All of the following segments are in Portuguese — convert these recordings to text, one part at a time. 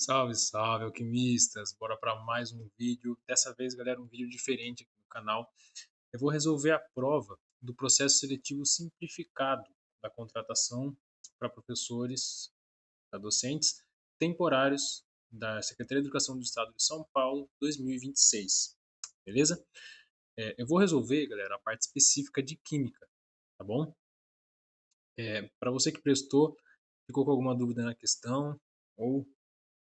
Salve, salve, alquimistas! Bora para mais um vídeo. Dessa vez, galera, um vídeo diferente aqui no canal. Eu vou resolver a prova do processo seletivo simplificado da contratação para professores, para docentes temporários da Secretaria de Educação do Estado de São Paulo 2026. Beleza? Eu vou resolver, galera, a parte específica de química, tá bom? Para você que prestou, ficou com alguma dúvida na questão, ou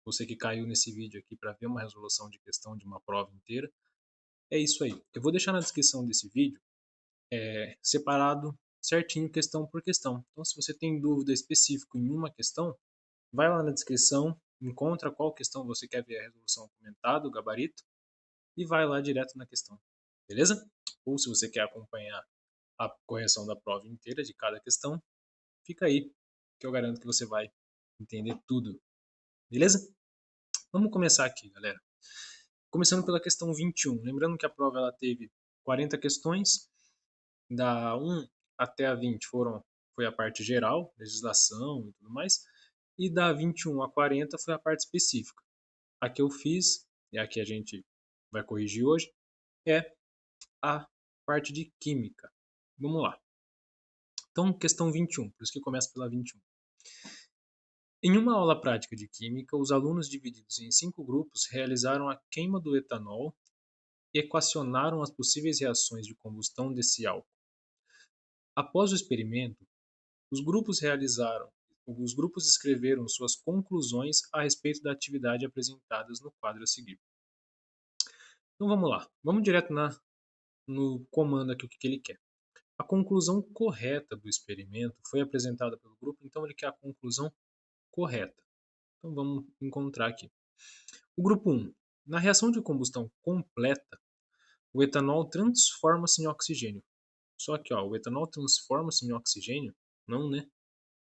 você que caiu nesse vídeo aqui para ver uma resolução de questão de uma prova inteira, é isso aí. Eu vou deixar na descrição desse vídeo separado certinho questão por questão. Então, se você tem dúvida específica em uma questão, vai lá na descrição, encontra qual questão você quer ver a resolução comentada, o gabarito, e vai lá direto na questão. Beleza? Ou se você quer acompanhar a correção da prova inteira de cada questão, fica aí, que eu garanto que você vai entender tudo. Beleza? Vamos começar aqui, galera. Começando pela questão 21. Lembrando que a prova ela teve 40 questões, da 1 até a 20 foi a parte geral, legislação e tudo mais, e da 21 a 40 foi a parte específica. A que eu fiz, e a que a gente vai corrigir hoje, é a parte de química. Vamos lá. Então, questão 21, por isso que começa pela 21. Em uma aula prática de química, os alunos divididos em 5 grupos realizaram a queima do etanol e equacionaram as possíveis reações de combustão desse álcool. Após o experimento, os grupos escreveram suas conclusões a respeito da atividade apresentadas no quadro a seguir. Então vamos lá, vamos direto no comando aqui o que ele quer. A conclusão correta do experimento foi apresentada pelo grupo, então ele quer a conclusão correta. Então vamos encontrar aqui. O grupo 1. Na reação de combustão completa, o etanol transforma-se em oxigênio. Só que ó, o etanol transforma-se em oxigênio? Não, né?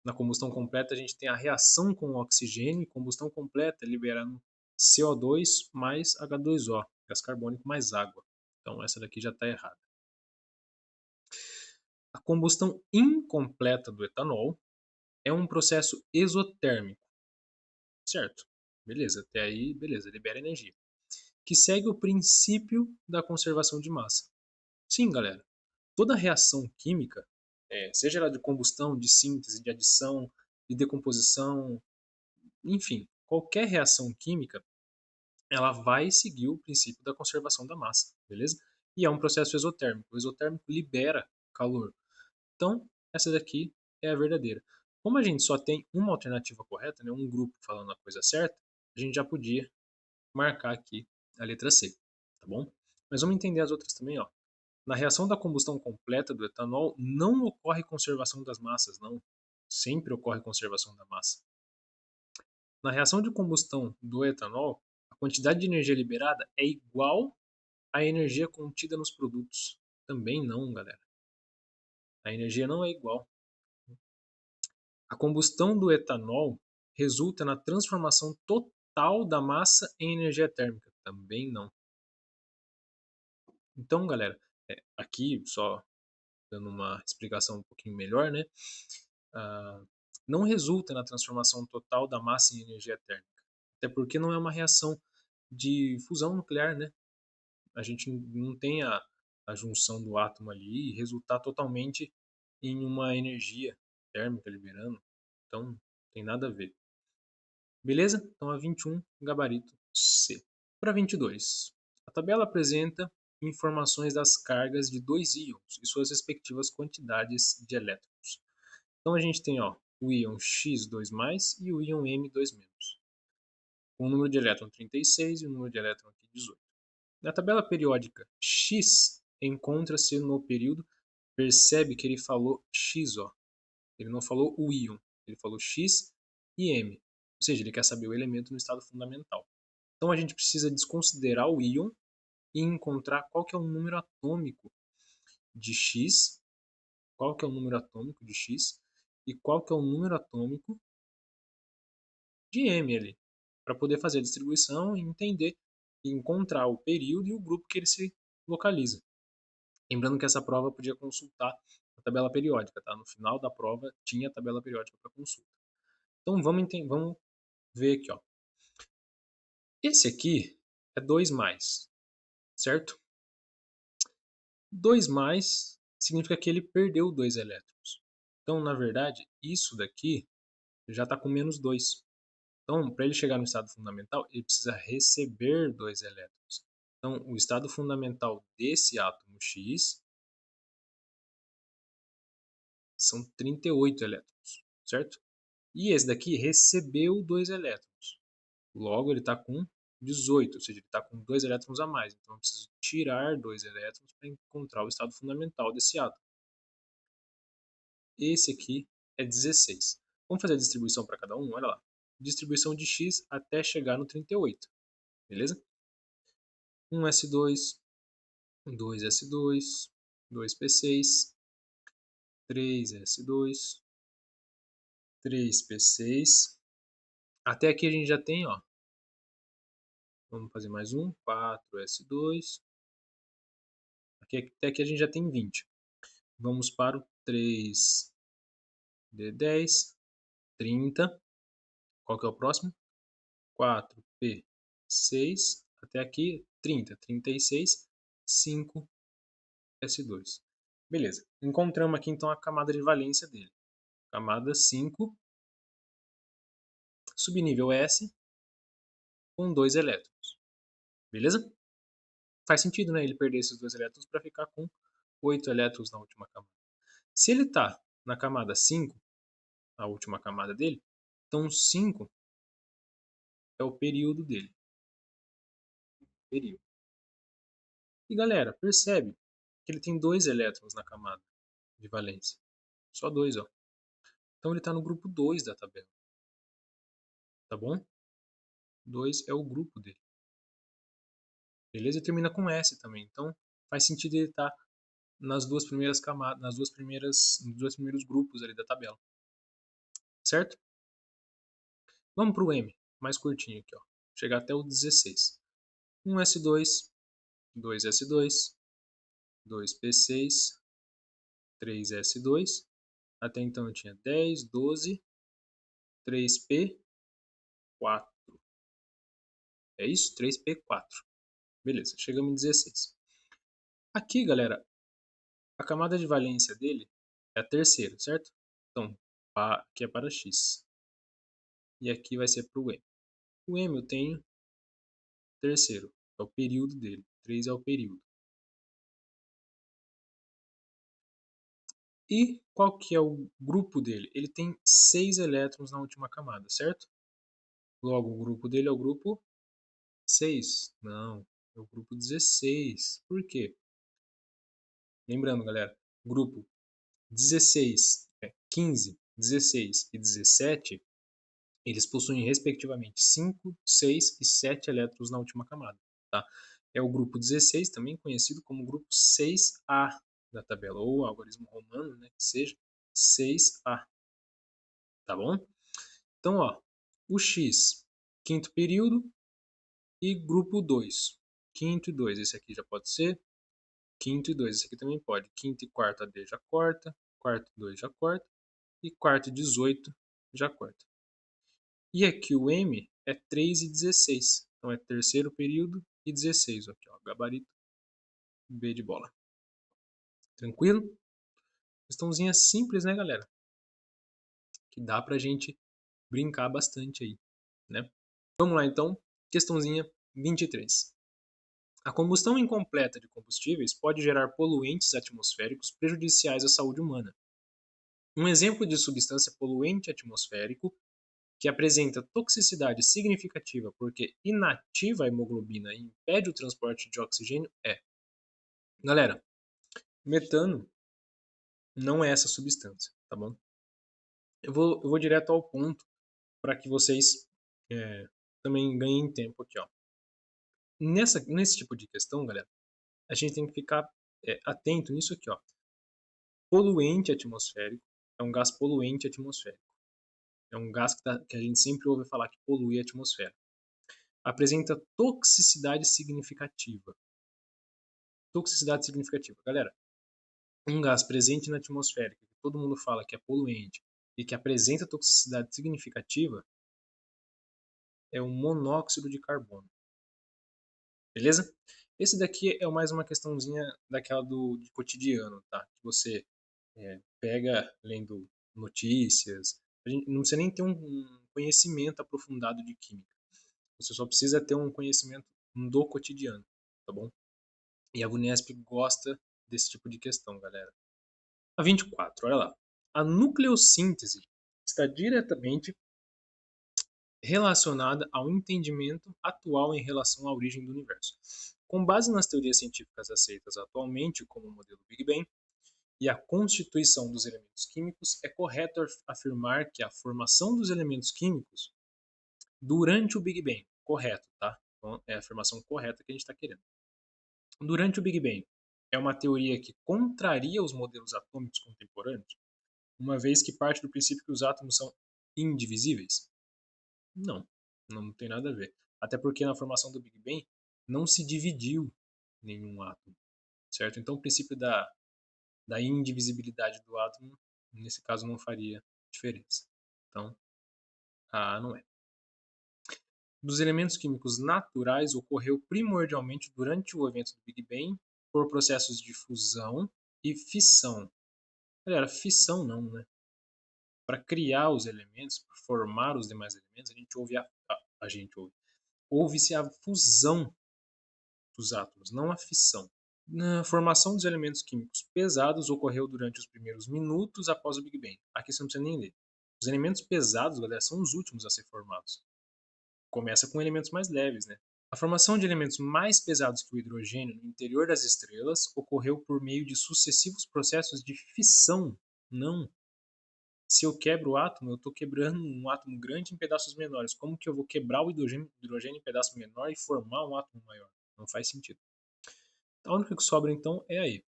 Na combustão completa, a gente tem a reação com o oxigênio e combustão completa liberando CO2 mais H2O, gás carbônico mais água. Então, essa daqui já está errada. A combustão incompleta do etanol é um processo exotérmico, certo? Beleza, até aí, beleza, libera energia. Que segue o princípio da conservação de massa. Sim, galera, toda reação química, seja ela de combustão, de síntese, de adição, de decomposição, enfim, qualquer reação química, ela vai seguir o princípio da conservação da massa, beleza? E é um processo exotérmico. O exotérmico libera calor. Então, essa daqui é a verdadeira. Como a gente só tem uma alternativa correta, né, um grupo falando a coisa certa, a gente já podia marcar aqui a letra C, tá bom? Mas vamos entender as outras também, ó. Na reação da combustão completa do etanol, não ocorre conservação das massas, não. Sempre ocorre conservação da massa. Na reação de combustão do etanol, a quantidade de energia liberada é igual à energia contida nos produtos. Também não, galera. A energia não é igual. A combustão do etanol resulta na transformação total da massa em energia térmica. Também não. Então, galera, aqui só dando uma explicação um pouquinho melhor, né? Ah, não resulta na transformação total da massa em energia térmica. Até porque não é uma reação de fusão nuclear, né? A gente não tem a junção do átomo ali e resultar totalmente em uma energia térmica liberando. Então, não tem nada a ver. Beleza? Então, a 21, gabarito C. Para 22. A tabela apresenta informações das cargas de dois íons e suas respectivas quantidades de elétrons. Então, a gente tem o íon X2+, e o íon M2-, com o número de elétron 36 e o número de elétron aqui 18. Na tabela periódica X encontra-se no período, percebe que ele falou X, ó. Ele não falou o íon, ele falou X e M. Ou seja, ele quer saber o elemento no estado fundamental. Então a gente precisa desconsiderar o íon e encontrar qual que é o número atômico de X, qual que é o número atômico de X e qual que é o número atômico de M ali, para poder fazer a distribuição e entender e encontrar o período e o grupo que ele se localiza. Lembrando que essa prova podia consultar a tabela periódica, tá? No final da prova tinha a tabela periódica para consulta. Então vamos ver aqui, ó. Esse aqui é 2 mais, certo? 2 mais significa que ele perdeu 2 elétrons. Então, na verdade, isso daqui já está com menos 2. Então, para ele chegar no estado fundamental, ele precisa receber 2 elétrons. Então, o estado fundamental desse átomo X são 38 elétrons, certo? E esse daqui recebeu 2 elétrons. Logo, ele está com 18, ou seja, ele está com 2 elétrons a mais. Então, eu preciso tirar 2 elétrons para encontrar o estado fundamental desse átomo. Esse aqui é 16. Vamos fazer a distribuição para cada um? Olha lá. Distribuição de X até chegar no 38. Beleza? 1s2, 2s2, 2p6, 3s2, 3p6. Até aqui a gente já tem, ó. Vamos fazer mais um. 4s2. Até aqui a gente já tem 20. Vamos para o 3d10, 30. Qual que é o próximo? 4p6. Até aqui 30. 36. 5s2. Beleza. Encontramos aqui então a camada de valência dele. Camada 5, subnível S, com 2 elétrons. Beleza? Faz sentido, né? Ele perder esses 2 elétrons para ficar com 8 elétrons na última camada. Se ele está na camada 5, a última camada dele, então 5 é o período dele. Período. E galera, percebe que ele tem 2 elétrons na camada de valência. Só 2, ó. Então ele está no grupo 2 da tabela. Tá bom? 2 é o grupo dele. Beleza? E termina com S também. Então faz sentido ele estar nas duas primeiras camadas, nos dois primeiros grupos ali da tabela. Certo? Vamos para o M, mais curtinho aqui, ó. Chegar até o 16. 1s2, 2s2, 2p6, 3s2. Até então eu tinha 10, 12, 3p, 4. É isso? 3p4. Beleza, chegamos em 16. Aqui, galera, a camada de valência dele é a terceira, certo? Então, aqui é para x. E aqui vai ser para o M. O M eu tenho terceiro, é o período dele. 3 é o período. E qual que é o grupo dele? Ele tem 6 elétrons na última camada, certo? Logo, o grupo dele é o grupo 6. Não, é o grupo 16. Por quê? Lembrando, galera, grupo 16, 15, 16 e 17, eles possuem respectivamente 5, 6 e 7 elétrons na última camada. Tá? É o grupo 16, também conhecido como grupo 6A da tabela, ou algarismo romano, né, que seja 6A. Tá bom? Então, ó, o X, quinto período, e grupo 2, quinto e 2. Esse aqui já pode ser. Quinto e 2, esse aqui também pode. Quinto e quarto AD já corta, quarto e 2 já corta, e quarto e 18 já corta. E aqui o M é 3 e 16. Então é terceiro período e 16. Aqui, ó, gabarito B de bola. Tranquilo? Questãozinha simples, né, galera? Que dá pra gente brincar bastante aí, né? Vamos lá, então. Questãozinha 23. A combustão incompleta de combustíveis pode gerar poluentes atmosféricos prejudiciais à saúde humana. Um exemplo de substância poluente atmosférico que apresenta toxicidade significativa porque inativa a hemoglobina e impede o transporte de oxigênio é. Galera, metano não é essa substância, tá bom? Eu vou direto ao ponto para que vocês também ganhem tempo aqui, ó. Nesse tipo de questão, galera, a gente tem que ficar atento nisso aqui, ó. Poluente atmosférico é um gás poluente atmosférico. É um gás que a gente sempre ouve falar que polui a atmosfera. Apresenta toxicidade significativa. Toxicidade significativa. Galera, um gás presente na atmosfera, que todo mundo fala que é poluente e que apresenta toxicidade significativa, é o monóxido de carbono. beleza? Esse daqui é mais uma questãozinha daquela de cotidiano, tá? Que você pega lendo notícias, a gente não precisa nem ter um conhecimento aprofundado de química. Você só precisa ter um conhecimento do cotidiano, tá bom? E a Vunesp gosta desse tipo de questão, galera. A 24, olha lá. A nucleossíntese está diretamente relacionada ao entendimento atual em relação à origem do universo. Com base nas teorias científicas aceitas atualmente, como o modelo Big Bang e a constituição dos elementos químicos, é correto afirmar que a formação dos elementos químicos durante o Big Bang, correto, tá? Então, é a afirmação correta que a gente está querendo. Durante o Big Bang, é uma teoria que contraria os modelos atômicos contemporâneos, uma vez que parte do princípio que os átomos são indivisíveis? Não, não tem nada a ver. Até porque na formação do Big Bang não se dividiu nenhum átomo, certo? Então o princípio da indivisibilidade do átomo, nesse caso, não faria diferença. Então, a não é. Dos elementos químicos naturais ocorreu primordialmente durante o evento do Big Bang por processos de fusão e fissão. Galera, fissão não, né? Para criar os elementos, para formar os demais elementos, a gente ouve-se a fusão dos átomos, não a fissão. A formação dos elementos químicos pesados ocorreu durante os primeiros minutos após o Big Bang. Aqui você não precisa nem ler. Os elementos pesados, galera, são os últimos a ser formados. Começa com elementos mais leves, né? A formação de elementos mais pesados que o hidrogênio no interior das estrelas ocorreu por meio de sucessivos processos de fissão. Não. Se eu quebro o átomo, eu estou quebrando um átomo grande em pedaços menores. Como que eu vou quebrar o hidrogênio em pedaço menor e formar um átomo maior? Não faz sentido. A única que sobra então é aí.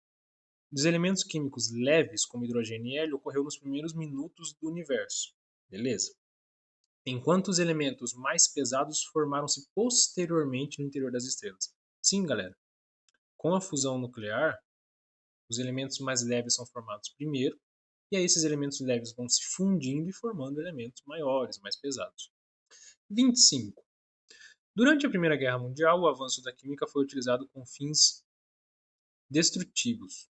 Dos elementos químicos leves, como hidrogênio e hélio, ocorreu nos primeiros minutos do universo. Beleza? Enquanto os elementos mais pesados formaram-se posteriormente no interior das estrelas. Sim, galera. Com a fusão nuclear, os elementos mais leves são formados primeiro, e aí esses elementos leves vão se fundindo e formando elementos maiores, mais pesados. 25. Durante a Primeira Guerra Mundial, o avanço da química foi utilizado com fins destrutivos.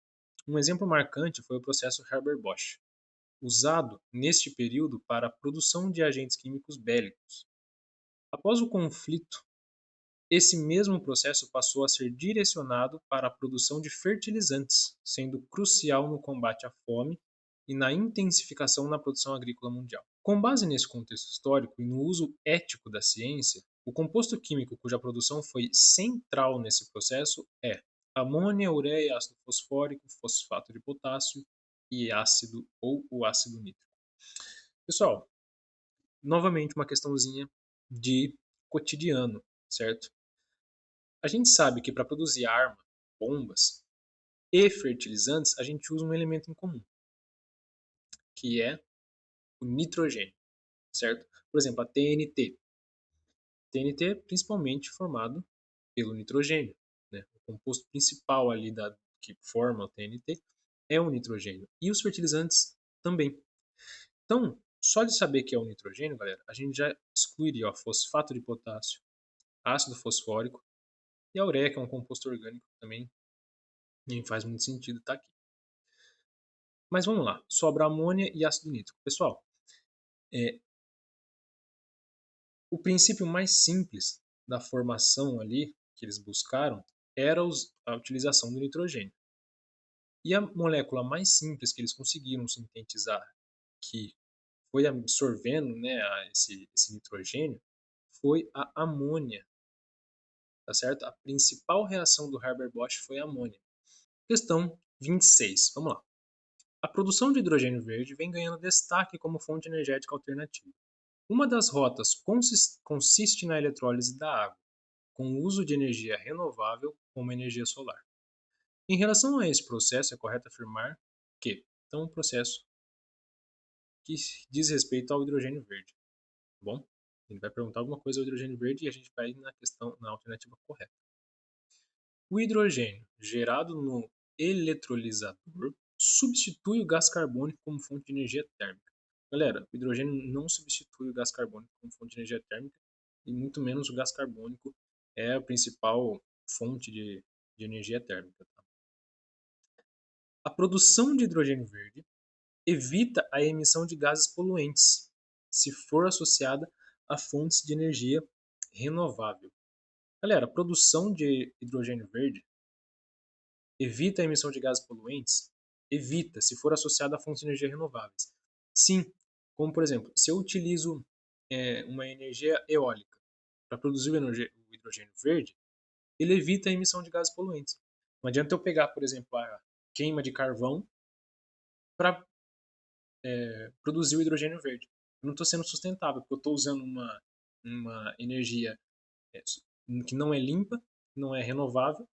Um exemplo marcante foi o processo Haber-Bosch, usado neste período para a produção de agentes químicos bélicos. Após o conflito, esse mesmo processo passou a ser direcionado para a produção de fertilizantes, sendo crucial no combate à fome e na intensificação na produção agrícola mundial. Com base nesse contexto histórico e no uso ético da ciência, o composto químico cuja produção foi central nesse processo é amônia, ureia, ácido fosfórico, fosfato de potássio e ácido ou o ácido nítrico. Pessoal, novamente uma questãozinha de cotidiano, certo? A gente sabe que para produzir arma, bombas e fertilizantes, a gente usa um elemento em comum, que é o nitrogênio, certo? Por exemplo, a TNT. TNT é principalmente formado pelo nitrogênio, né? O composto principal ali que forma o TNT é o nitrogênio. E os fertilizantes também. Então, só de saber que é o nitrogênio, galera, a gente já excluiria o fosfato de potássio, ácido fosfórico e a ureia, que é um composto orgânico também nem faz muito sentido estar aqui. Mas vamos lá, sobra amônia e ácido nítrico. Pessoal, o princípio mais simples da formação ali que eles buscaram era a utilização do nitrogênio. E a molécula mais simples que eles conseguiram sintetizar, que foi absorvendo, né, esse nitrogênio, foi a amônia, tá certo? A principal reação do Haber-Bosch foi a amônia. Questão 26, vamos lá. A produção de hidrogênio verde vem ganhando destaque como fonte energética alternativa. Uma das rotas consiste na eletrólise da água, com o uso de energia renovável como energia solar. Em relação a esse processo, é correto afirmar que é um processo que diz respeito ao hidrogênio verde, tá bom? Ele vai perguntar alguma coisa ao hidrogênio verde e a gente vai na alternativa correta. O hidrogênio gerado no eletrolisador substitui o gás carbônico como fonte de energia térmica. Galera, o hidrogênio não substitui o gás carbônico como fonte de energia térmica e muito menos o gás carbônico é a principal fonte de energia térmica. Tá? A produção de hidrogênio verde evita a emissão de gases poluentes, se for associada a fontes de energia renovável. Galera, a produção de hidrogênio verde evita a emissão de gases poluentes? Evita, se for associada a fontes de energia renováveis. Sim, como por exemplo, se eu utilizo uma energia eólica para produzir o hidrogênio verde, ele evita a emissão de gases poluentes. Não adianta eu pegar, por exemplo, a queima de carvão para produzir o hidrogênio verde. Eu não estou sendo sustentável, porque eu estou usando uma energia é, que não é limpa, não é renovável,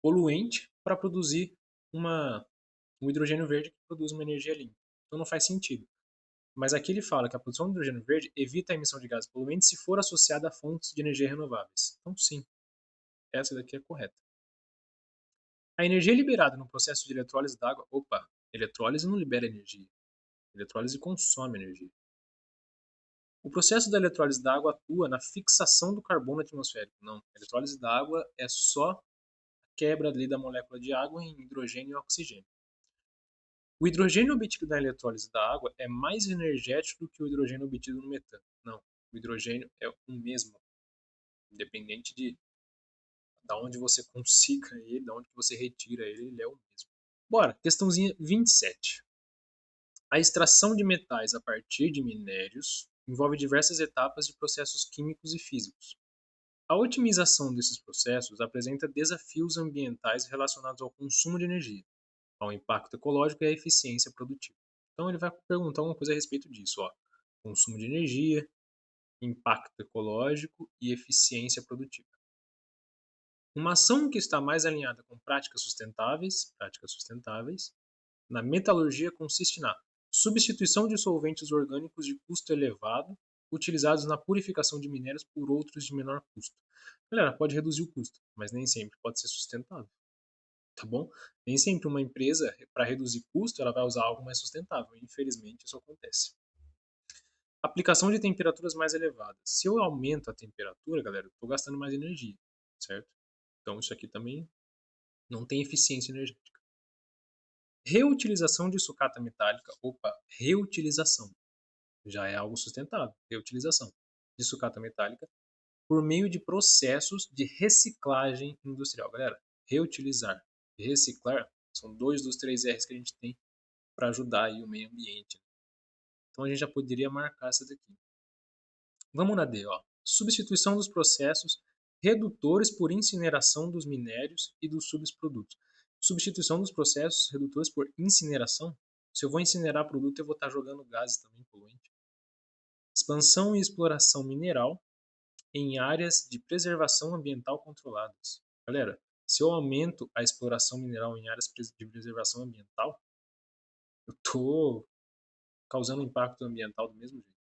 poluente, para produzir um hidrogênio verde que produz uma energia limpa. Então não faz sentido. Mas aqui ele fala que a produção de hidrogênio verde evita a emissão de gases poluentes se for associada a fontes de energia renováveis. Então sim, essa daqui é correta. A energia liberada no processo de eletrólise d'água, opa, eletrólise não libera energia. Eletrólise consome energia. O processo da eletrólise da água atua na fixação do carbono atmosférico. Não, a eletrólise da água é só a quebra ali da molécula de água em hidrogênio e oxigênio. O hidrogênio obtido na eletrólise da água é mais energético do que o hidrogênio obtido no metano. Não, o hidrogênio é o mesmo, independente de onde você consiga ele, de onde você retira ele, ele é o mesmo. Bora, questãozinha 27. A extração de metais a partir de minérios envolve diversas etapas de processos químicos e físicos. A otimização desses processos apresenta desafios ambientais relacionados ao consumo de energia, ao impacto ecológico e à eficiência produtiva. Então ele vai perguntar alguma coisa a respeito disso, ó. Consumo de energia, impacto ecológico e eficiência produtiva. Uma ação que está mais alinhada com práticas sustentáveis, na metalurgia consiste na substituição de solventes orgânicos de custo elevado utilizados na purificação de minérios por outros de menor custo. Galera, pode reduzir o custo, mas nem sempre pode ser sustentável, tá bom? Nem sempre uma empresa, para reduzir custo, ela vai usar algo mais sustentável. Infelizmente, isso acontece. Aplicação de temperaturas mais elevadas. Se eu aumento a temperatura, galera, eu estou gastando mais energia, certo? Então, isso aqui também não tem eficiência energética. Reutilização de sucata metálica. Opa, reutilização. Já é algo sustentável. Reutilização de sucata metálica por meio de processos de reciclagem industrial. Galera, reutilizar e reciclar são dois dos três R's que a gente tem para ajudar aí o meio ambiente. Então a gente já poderia marcar essa daqui. Vamos na D, ó. Substituição dos processos redutores por incineração dos minérios e dos subprodutos. Substituição dos processos redutores por incineração. Se eu vou incinerar produto, eu vou estar jogando gases também poluentes. Expansão e exploração mineral em áreas de preservação ambiental controladas. Galera, se eu aumento a exploração mineral em áreas de preservação ambiental, eu estou causando impacto ambiental do mesmo jeito.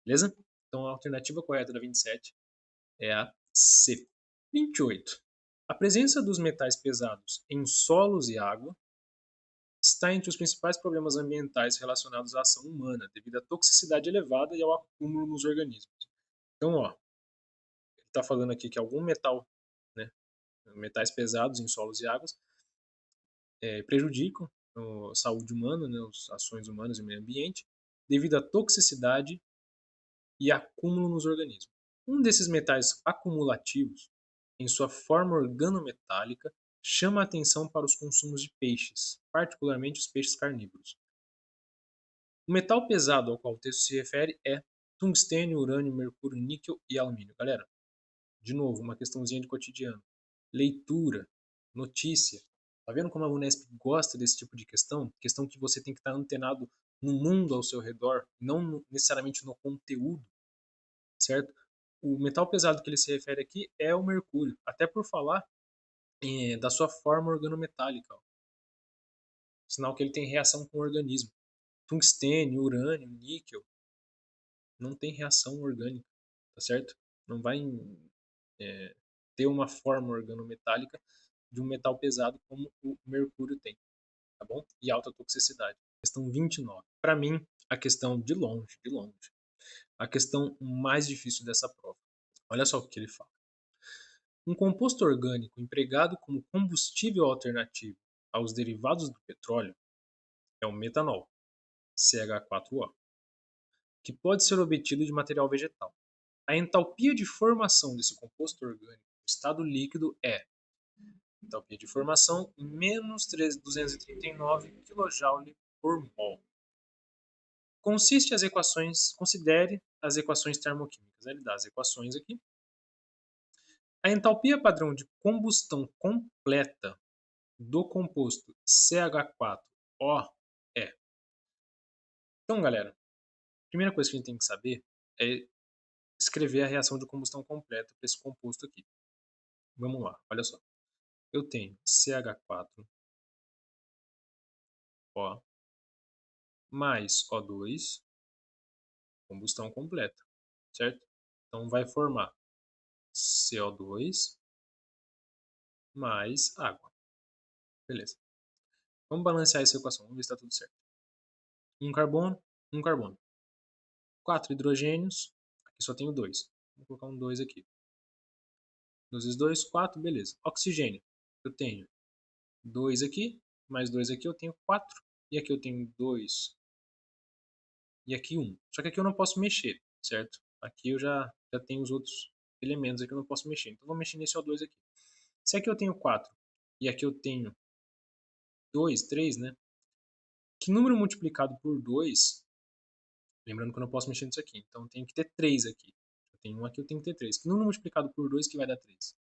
Beleza? Então a alternativa correta da 27 é a C. 28. A presença dos metais pesados em solos e água está entre os principais problemas ambientais relacionados à ação humana, devido à toxicidade elevada e ao acúmulo nos organismos. Então, ó, ele está falando aqui que algum metal, né, metais pesados em solos e águas, prejudicam a saúde humana, né, as ações humanas e o meio ambiente, devido à toxicidade e acúmulo nos organismos. Um desses metais acumulativos, em sua forma organometálica, chama a atenção para os consumos de peixes, particularmente os peixes carnívoros. O metal pesado ao qual o texto se refere é tungstênio, urânio, mercúrio, níquel e alumínio. Galera, de novo, uma questãozinha de cotidiano. Leitura, notícia. Tá vendo como a Unesp gosta desse tipo de questão? Questão que você tem que estar antenado no mundo ao seu redor, não necessariamente no conteúdo, certo? O metal pesado que ele se refere aqui é o mercúrio, até por falar da sua forma organometálica, ó. Sinal que ele tem reação com o organismo. Tungstênio, urânio, níquel, não tem reação orgânica, tá certo? Não vai ter uma forma organometálica de um metal pesado como o mercúrio tem, tá bom? E alta toxicidade. Questão 29. Para mim, a questão de longe, a questão mais difícil dessa prova. Olha só o que ele fala. Um composto orgânico empregado como combustível alternativo aos derivados do petróleo é o metanol, CH4O, que pode ser obtido de material vegetal. A entalpia de formação desse composto orgânico no estado líquido é entalpia de formação menos 239 kJ por mol. Considere as equações termoquímicas. Ele dá as equações aqui. A entalpia padrão de combustão completa do composto CH4O é. Então, galera, a primeira coisa que a gente tem que saber é escrever a reação de combustão completa para esse composto aqui. Vamos lá, olha só. Eu tenho CH4O mais O2, combustão completa, certo? Então vai formar CO2 mais água. Beleza. Vamos balancear essa equação, vamos ver se está tudo certo. Um carbono, um carbono. 4 hidrogênios, aqui só tenho 2. Vou colocar um 2 aqui. 2 vezes 2, 4, beleza. Oxigênio, eu tenho 2 aqui, mais 2 aqui, eu tenho 4. E aqui eu tenho 2 e aqui 1. Só que aqui eu não posso mexer, certo? Aqui eu já tenho os outros elementos aqui, eu não posso mexer. Então, vou mexer nesse O2 aqui. Se aqui eu tenho 4 e aqui eu tenho 2, 3, né? Que número multiplicado por 2, lembrando que eu não posso mexer nisso aqui, então tem que ter 3 aqui. Eu tenho 1 aqui, eu tenho que ter 3. Que número multiplicado por 2 que vai dar 3?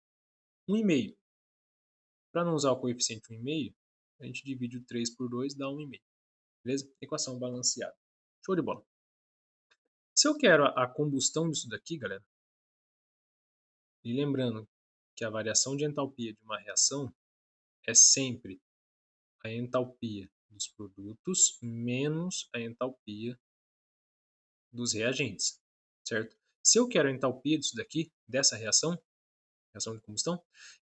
1,5. Para não usar o coeficiente 1,5, a gente divide o 3 por 2, dá 1,5. Beleza? Equação balanceada. Show de bola. Se eu quero a combustão disso daqui, galera, e lembrando que a variação de entalpia de uma reação é sempre a entalpia dos produtos menos a entalpia dos reagentes, certo? Se eu quero a entalpia disso daqui, dessa reação de combustão,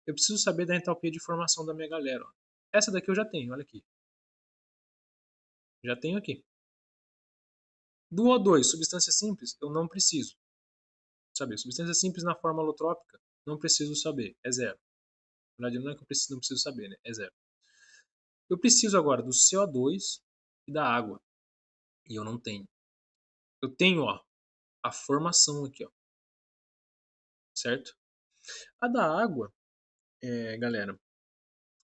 eu preciso saber da entalpia de formação da minha galera. Ó. Essa daqui eu já tenho, olha aqui. Já tenho aqui. Do O2, substância simples, eu não preciso saber. Substância simples na forma alotrópica, não preciso saber, é zero. Na verdade, não é que eu não preciso saber, né? É zero. Eu preciso agora do CO2 e da água, e eu não tenho. Eu tenho, ó, a formação aqui, ó, certo? A da água, galera,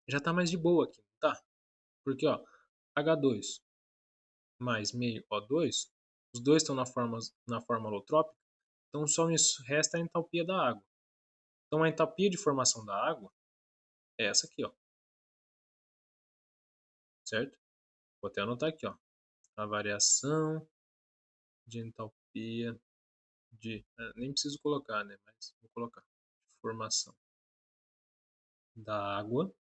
já tá mais de boa aqui, tá? Porque, ó, H2 mais meio O2, os dois estão na forma alotrópica, então só me resta a entalpia da água. Então a entalpia de formação da água é essa aqui, ó, certo? Vou até anotar aqui, ó, a variação de entalpia de, nem preciso colocar, né, mas vou colocar, formação da água,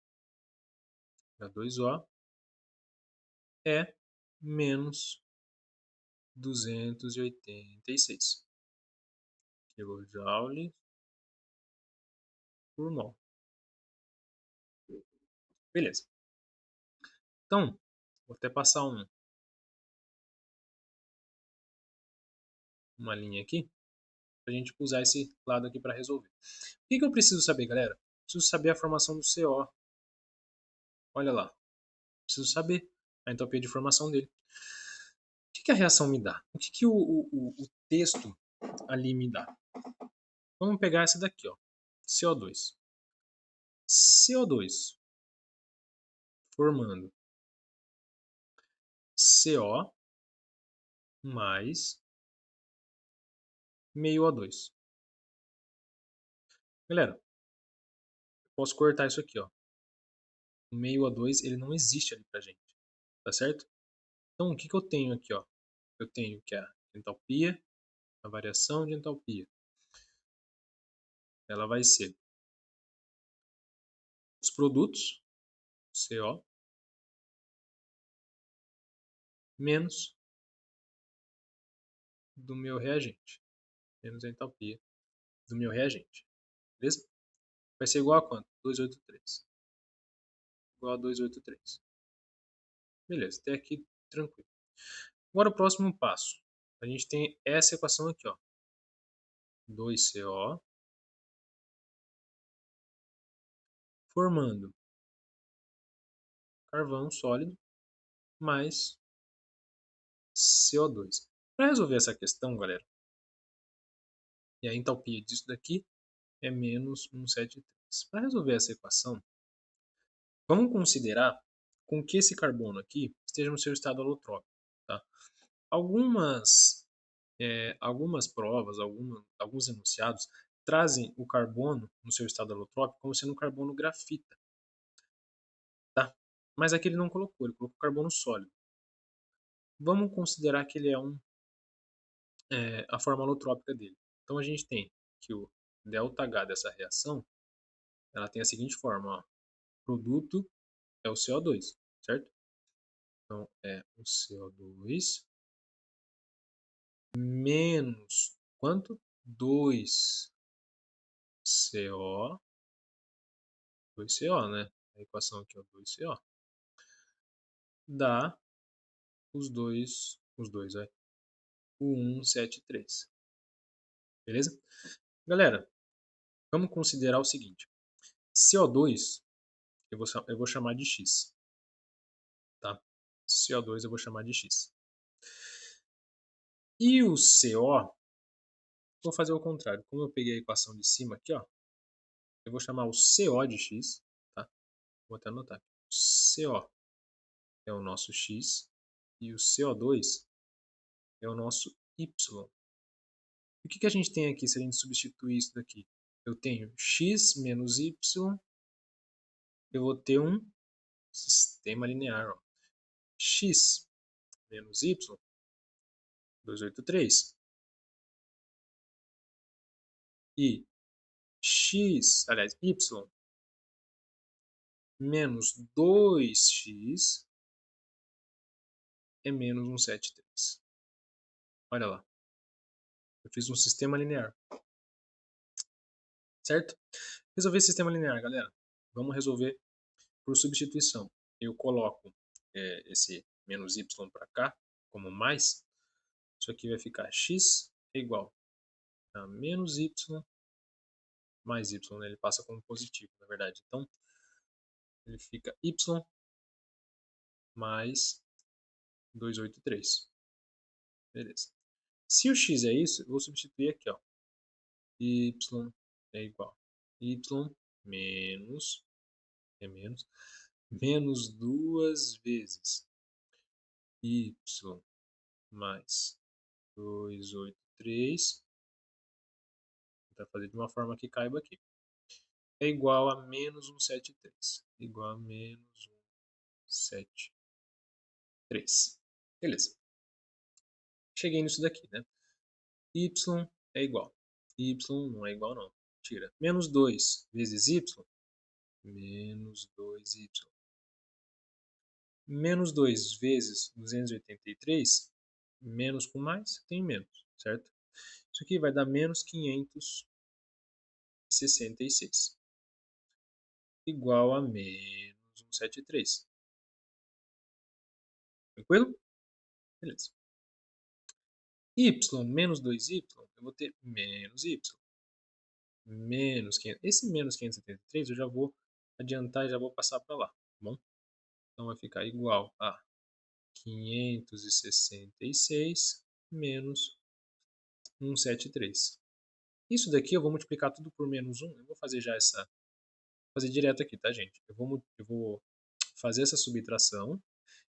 H2O, é menos 286 kJ por mol. Beleza. Então, vou até passar uma linha aqui, para a gente usar esse lado aqui para resolver. O que eu preciso saber, galera? Preciso saber a formação do CO. Olha lá. Preciso saber a entropia de formação dele. O que a reação me dá? O que o texto ali me dá? Vamos pegar essa daqui, ó. CO2. CO2 formando CO mais meio O2. Galera, posso cortar isso aqui, ó. O meio O2 ele não existe ali pra gente, tá certo? Então o que eu tenho aqui, ó? Eu tenho que a entalpia, a variação de entalpia, ela vai ser os produtos, CO, menos do meu reagente, menos a entalpia do meu reagente, beleza? Vai ser igual a quanto? 283. Igual a 283. Beleza, até aqui tranquilo. Agora o próximo passo. A gente tem essa equação aqui, ó. 2CO formando carvão sólido mais CO2. Para resolver essa questão, galera, e a entalpia disso daqui é menos 173. Para resolver essa equação, vamos considerar com que esse carbono aqui esteja no seu estado alotrópico. Tá? Algumas provas, alguns enunciados, trazem o carbono no seu estado alotrópico como sendo um carbono grafita. Tá? Mas aqui ele não colocou, ele colocou carbono sólido. Vamos considerar que ele é a forma alotrópica dele. Então a gente tem que o ΔH dessa reação, ela tem a seguinte forma, ó. Produto é o CO2, certo? Então é o CO2 menos quanto? 2CO, 2CO, né? A equação aqui é 2CO. Dá vai, o 173. Beleza? Galera, vamos considerar o seguinte. CO2 eu vou chamar de X. Tá? CO2 eu vou chamar de X. E o CO, vou fazer o contrário. Como eu peguei a equação de cima aqui, ó, eu vou chamar o CO de X. Tá? Vou até anotar aqui. O CO é o nosso X e o CO2 é o nosso Y. E o que a gente tem aqui se a gente substituir isso daqui? Eu tenho X menos Y, eu vou ter um sistema linear. Ó. X menos Y, 283. E Y menos 2x é menos 173. Olha lá. Eu fiz um sistema linear. Certo? Resolver sistema linear, galera. Vamos resolver por substituição. Eu coloco esse menos y para cá, como mais. Isso aqui vai ficar x é igual a menos y mais y. Né? Ele passa como positivo, na verdade. Então, ele fica y mais 283. Beleza. Se o x é isso, eu vou substituir aqui, ó. Y é igual a y menos, menos duas vezes y mais 283. Vou tentar fazer de uma forma que caiba aqui. É igual a menos 173. Igual a menos 173. Beleza. Cheguei nisso daqui, né? Y é igual. Y não é igual, não. Tira. Menos 2 vezes y. Menos 2y. Menos 2 vezes 283. Menos com mais, tem menos, certo? Isso aqui vai dar menos 566. Igual a menos 173. Tranquilo? Beleza. Y menos 2y, eu vou ter menos y. Menos 500. Esse menos 573 eu já vou adiantar e já vou passar para lá, tá bom? Então vai ficar igual a 566 menos 173. Isso daqui eu vou multiplicar tudo por menos 1. Eu vou fazer já fazer direto aqui, tá, gente? Eu vou fazer essa subtração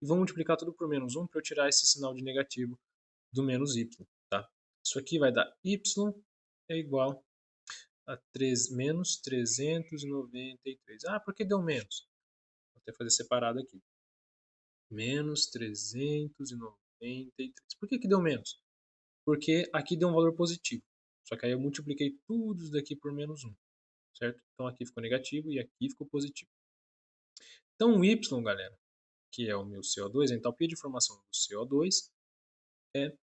e vou multiplicar tudo por menos 1 para eu tirar esse sinal de negativo do menos y, tá? Isso aqui vai dar y é igual a menos 393. Ah, por que deu menos? Vou até fazer separado aqui. Menos 393. Por que deu menos? Porque aqui deu um valor positivo. Só que aí eu multipliquei tudo isso daqui por menos 1. Certo? Então aqui ficou negativo e aqui ficou positivo. Então o Y, galera, que é o meu CO2, a entalpia de formação do CO2 é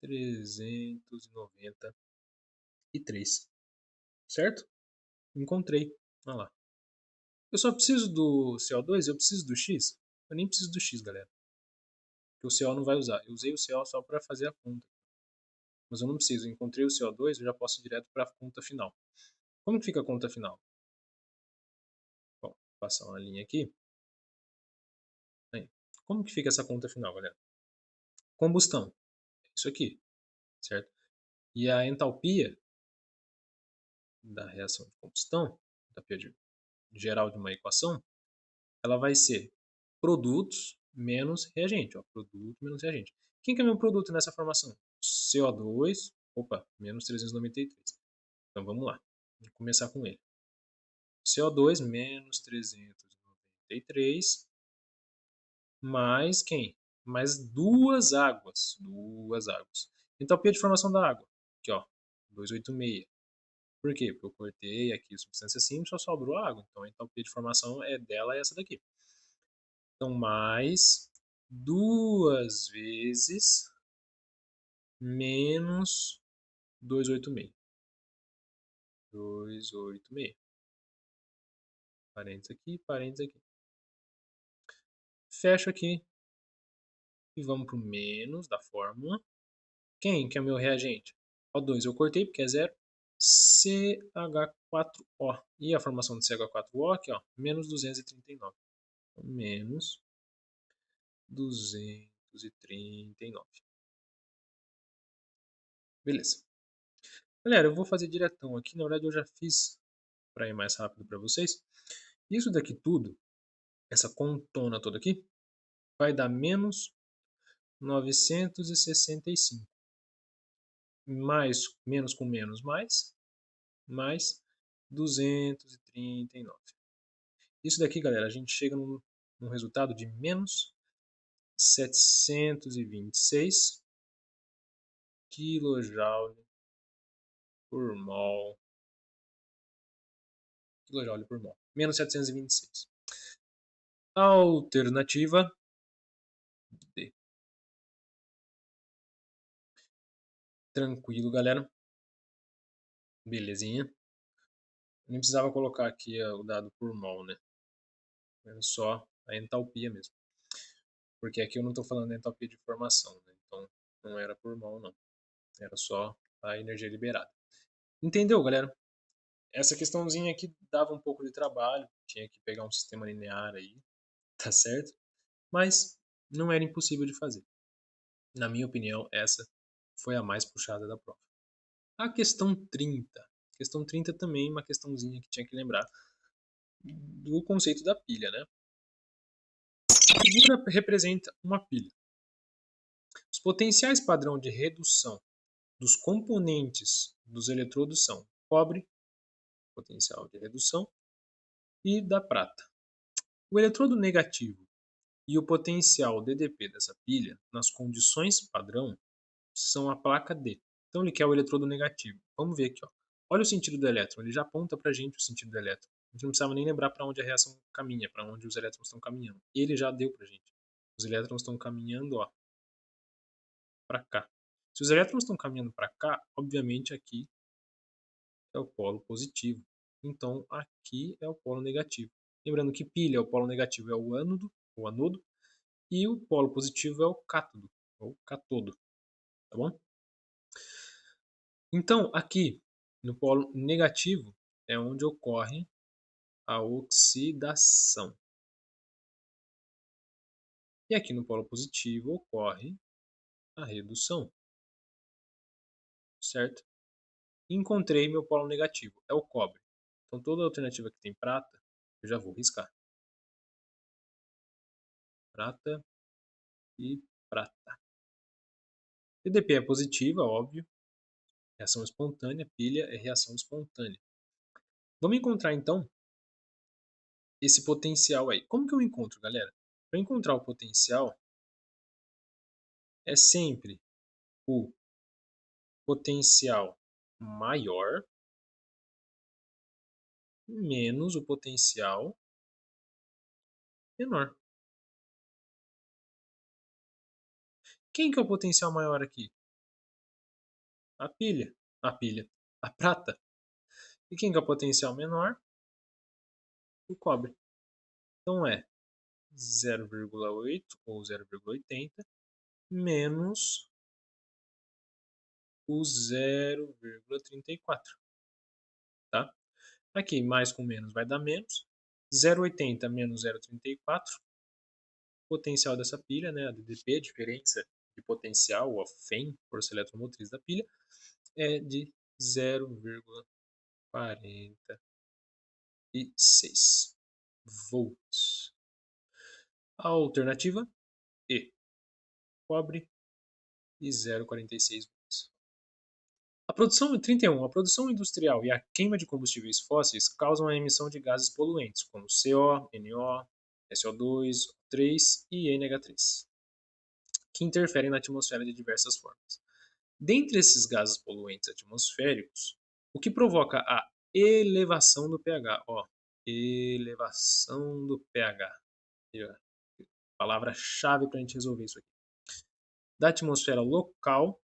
393. Certo? Encontrei. Olha lá. Eu só preciso do CO2, eu preciso do X? Eu nem preciso do X, galera. Porque o CO não vai usar. Eu usei o CO só para fazer a conta. Mas eu não preciso. Eu encontrei o CO2, eu já posso ir direto para a conta final. Como que fica a conta final? passar uma linha aqui. Aí. Como que fica essa conta final, galera? Combustão, isso aqui, certo? E a entalpia da reação de combustão, entalpia geral de uma equação, ela vai ser produtos menos reagente. Ó, produto menos reagente. Quem que é meu produto nessa formação? CO2, opa, menos 393. Então vamos lá, vamos começar com ele. CO2 menos 393, mais quem? Mais duas águas. Duas águas. Entalpia de formação da água. Aqui, ó, 286. Por quê? Porque eu cortei aqui a substância simples, só sobrou água. Então a entalpia de formação é dela essa daqui. Então, mais duas vezes menos 286. 286. Parênteses aqui, parênteses aqui. Fecho aqui e vamos para o menos da fórmula. Quem que é o meu reagente? O2 eu cortei porque é zero. CH4O. E a formação de CH4O aqui, ó, menos 239. Então, menos 239. Beleza. Galera, eu vou fazer diretão aqui. Na verdade, eu já fiz para ir mais rápido para vocês. Isso daqui tudo, essa contona toda aqui, vai dar menos 965. Mais, menos com menos, mais 239. Isso daqui, galera, a gente chega num resultado de menos 726 kJ por mol. Kilojoule por mol. Menos 726. Alternativa D. Tranquilo, galera. Belezinha. Nem precisava colocar aqui o dado por mol, né? Era só a entalpia mesmo. Porque aqui eu não estou falando da entalpia de formação, né? Então não era por mol, não. Era só a energia liberada. Entendeu, galera? Essa questãozinha aqui dava um pouco de trabalho. Tinha que pegar um sistema linear aí, tá certo? Mas não era impossível de fazer. Na minha opinião, essa foi a mais puxada da prova. A questão 30. A questão 30 também é uma questãozinha que tinha que lembrar do conceito da pilha, né? A figura representa uma pilha. Os potenciais padrão de redução dos componentes dos eletrodos são cobre, potencial de redução, e da prata. O eletrodo negativo e o potencial DDP dessa pilha, nas condições padrão, são a placa D. Então ele quer o eletrodo negativo. Vamos ver aqui. Ó. Olha o sentido do elétron, ele já aponta para a gente o sentido do elétron. A gente não precisava nem lembrar para onde a reação caminha, para onde os elétrons estão caminhando. Ele já deu para a gente. Os elétrons estão caminhando para cá. Se os elétrons estão caminhando para cá, obviamente aqui é o polo positivo. Então aqui é o polo negativo. Lembrando que pilha, o polo negativo é o anodo, e o polo positivo é o cátodo, ou catodo, tá bom? Então, aqui no polo negativo é onde ocorre a oxidação. E aqui no polo positivo ocorre a redução, certo? Encontrei meu polo negativo, é o cobre. Então, toda alternativa que tem prata, eu já vou riscar. Prata e prata. TDP é positiva, óbvio. Reação espontânea, pilha é reação espontânea. Vamos encontrar, então, esse potencial aí. Como que eu encontro, galera? Para encontrar o potencial, é sempre o potencial maior menos o potencial menor. Quem que é o potencial maior aqui? A pilha. A pilha. A prata. E quem que é o potencial menor? O cobre. Então é 0,8 ou 0,80 menos o 0,34. Tá? Aqui, mais com menos vai dar menos. 0,80 menos 0,34, potencial dessa pilha, né, a DDP, a diferença de potencial, ou a FEM, força eletromotriz da pilha, é de 0,46 volts. A alternativa E, cobre e 0,46 volts. A produção 31, a produção industrial e a queima de combustíveis fósseis causam a emissão de gases poluentes, como CO, NO, SO2, O3 e NH3, que interferem na atmosfera de diversas formas. Dentre esses gases poluentes atmosféricos, o que provoca a elevação do pH, elevação do pH, palavra-chave para a gente resolver isso aqui, da atmosfera local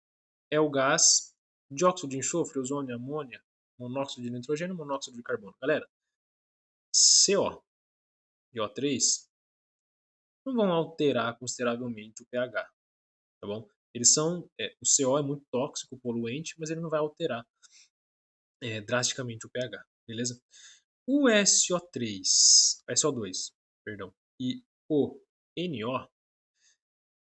é o gás dióxido de enxofre, ozônio, amônia, monóxido de nitrogênio, monóxido de carbono. Galera, CO e O3 não vão alterar consideravelmente o pH, tá bom? Eles são, o CO é muito tóxico, poluente, mas ele não vai alterar drasticamente o pH, beleza? O SO3, SO2, perdão, e o NO,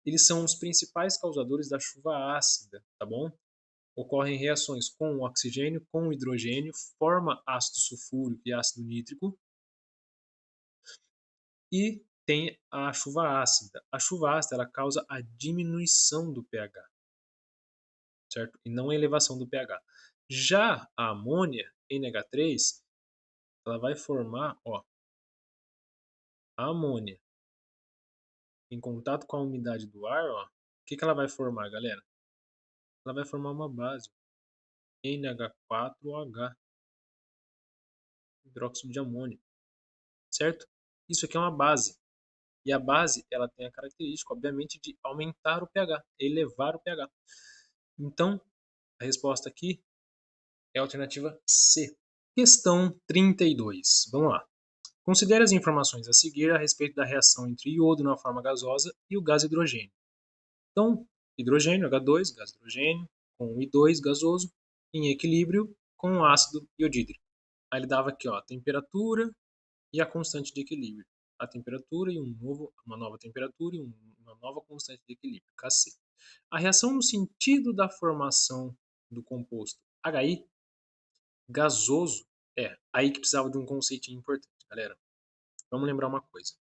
eles são os principais causadores da chuva ácida, tá bom? Ocorrem reações com o oxigênio, com o hidrogênio, forma ácido sulfúrico e ácido nítrico, e tem a chuva ácida. A chuva ácida ela causa a diminuição do pH, certo? E não a elevação do pH. Já a amônia, NH3, ela vai formar, a amônia em contato com a umidade do ar, o que ela vai formar, galera? Ela vai formar uma base, NH4OH, hidróxido de amônio, certo? Isso aqui é uma base. E a base, ela tem a característica, obviamente, de aumentar o pH, elevar o pH. Então, a resposta aqui é a alternativa C. Questão 32. Vamos lá. Considere as informações a seguir a respeito da reação entre iodo na forma gasosa e o gás hidrogênio. Então, hidrogênio, H2, gás hidrogênio, com o I2 gasoso, em equilíbrio com o ácido iodídrico. Aí ele dava aqui, a temperatura e a constante de equilíbrio. A temperatura e uma nova temperatura e uma nova constante de equilíbrio, Kc. A reação no sentido da formação do composto HI, gasoso, aí que precisava de um conceitinho importante, galera. Vamos lembrar uma coisa.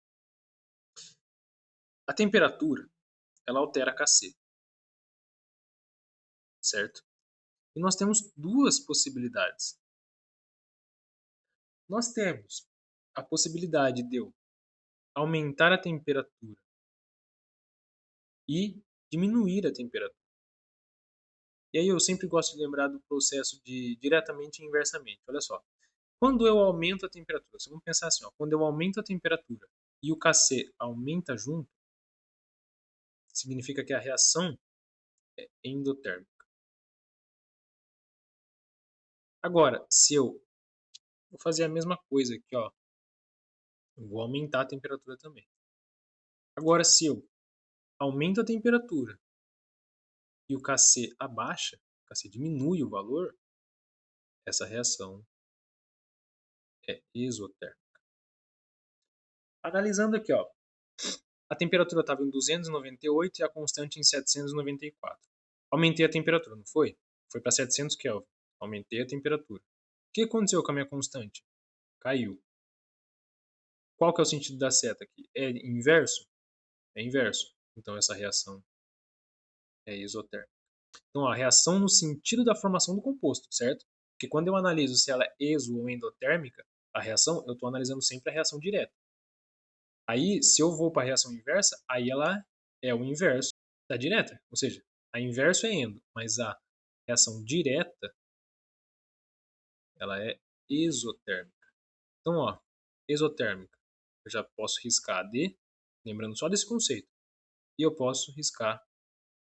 A temperatura, ela altera Kc, certo? E nós temos duas possibilidades. Nós temos a possibilidade de eu aumentar a temperatura e diminuir a temperatura. E aí eu sempre gosto de lembrar do processo de diretamente e inversamente. Olha só. Quando eu aumento a temperatura, vamos pensar assim, quando eu aumento a temperatura e o Kc aumenta junto, significa que a reação é endotérmica. Agora, se eu vou fazer a mesma coisa aqui, eu vou aumentar a temperatura também. Agora, se eu aumento a temperatura e o Kc abaixa, o Kc diminui o valor, essa reação é exotérmica. Analisando aqui, a temperatura estava em 298 e a constante em 794. Aumentei a temperatura, não foi? Foi para 700 Kelvin. Aumentei a temperatura. O que aconteceu com a minha constante? Caiu. Qual que é o sentido da seta aqui? É inverso? É inverso. Então essa reação é exotérmica. Então a reação no sentido da formação do composto, certo? Porque quando eu analiso se ela é exo ou endotérmica, a reação, eu estou analisando sempre a reação direta. Aí, se eu vou para a reação inversa, aí ela é o inverso da direta. Ou seja, a inverso é endo, mas a reação direta, ela é exotérmica. Então, exotérmica, eu já posso riscar a D, lembrando só desse conceito. E eu posso riscar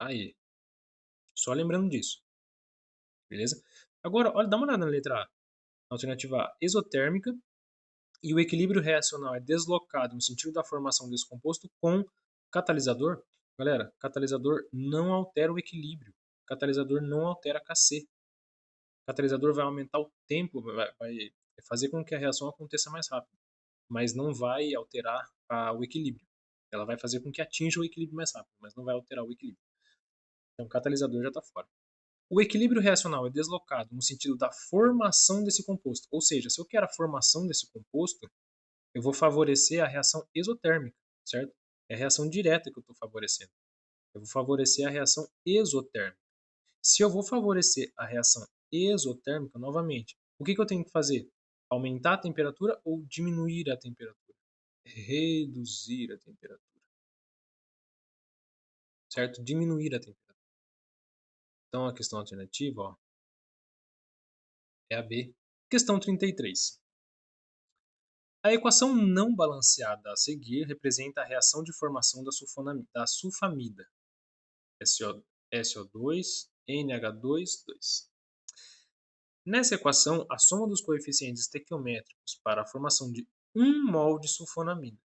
a E. Só lembrando disso. Beleza? Agora, olha, dá uma olhada na letra A. Alternativa A, exotérmica, e o equilíbrio reacional é deslocado no sentido da formação desse composto com catalisador. Galera, catalisador não altera o equilíbrio. Catalisador não altera Kc. Catalisador vai aumentar o tempo, vai fazer com que a reação aconteça mais rápido. mas não vai alterar o equilíbrio. Ela vai fazer com que atinja o equilíbrio mais rápido, mas não vai alterar o equilíbrio. Então o catalisador já está fora. O equilíbrio reacional é deslocado no sentido da formação desse composto. Ou seja, se eu quero a formação desse composto, eu vou favorecer a reação exotérmica, certo? É a reação direta que eu estou favorecendo. Eu vou favorecer a reação exotérmica. Se eu vou favorecer a reação exotérmica, novamente, o que eu tenho que fazer? Aumentar a temperatura ou diminuir a temperatura? Reduzir a temperatura, certo? Diminuir a temperatura. Então, a questão alternativa, ó, é a B. Questão 33. A equação não balanceada a seguir representa a reação de formação da sulfamida. SO2, NH2, 2. Nessa equação, a soma dos coeficientes estequiométricos para a formação de 1 mol de sulfamida,